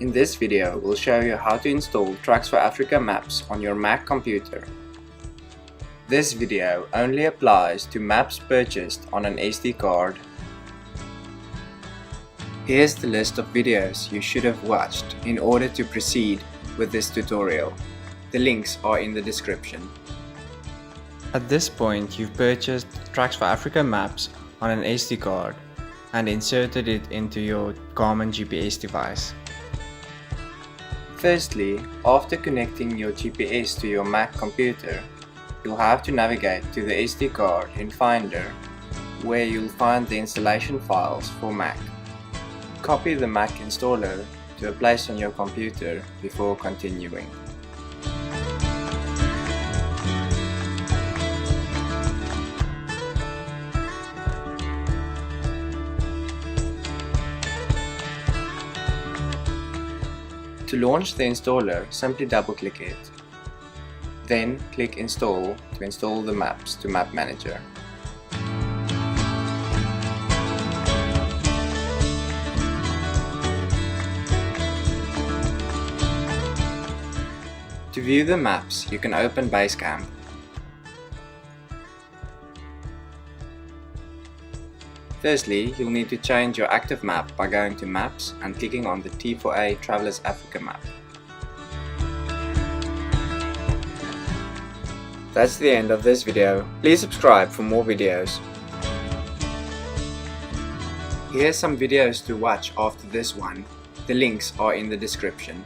In this video, we'll show you how to install Tracks for Africa maps on your Mac computer. This video only applies to maps purchased on an SD card. Here's the list of videos you should have watched in order to proceed with this tutorial. The links are in the description. At this point, you've purchased Tracks for Africa maps on an SD card and inserted it into your Garmin GPS device. Firstly, after connecting your GPS to your Mac computer, you'll have to navigate to the SD card in Finder, where you'll find the installation files for Mac. Copy the Mac installer to a place on your computer before continuing. To launch the installer, simply double-click it. Then click Install to install the maps to Map Manager. To view the maps, you can open BaseCamp. Firstly, you'll need to change your active map by going to Maps and clicking on the T4A Travelers Africa map. That's the end of this video. Please subscribe for more videos. Here's some videos to watch after this one. The links are in the description.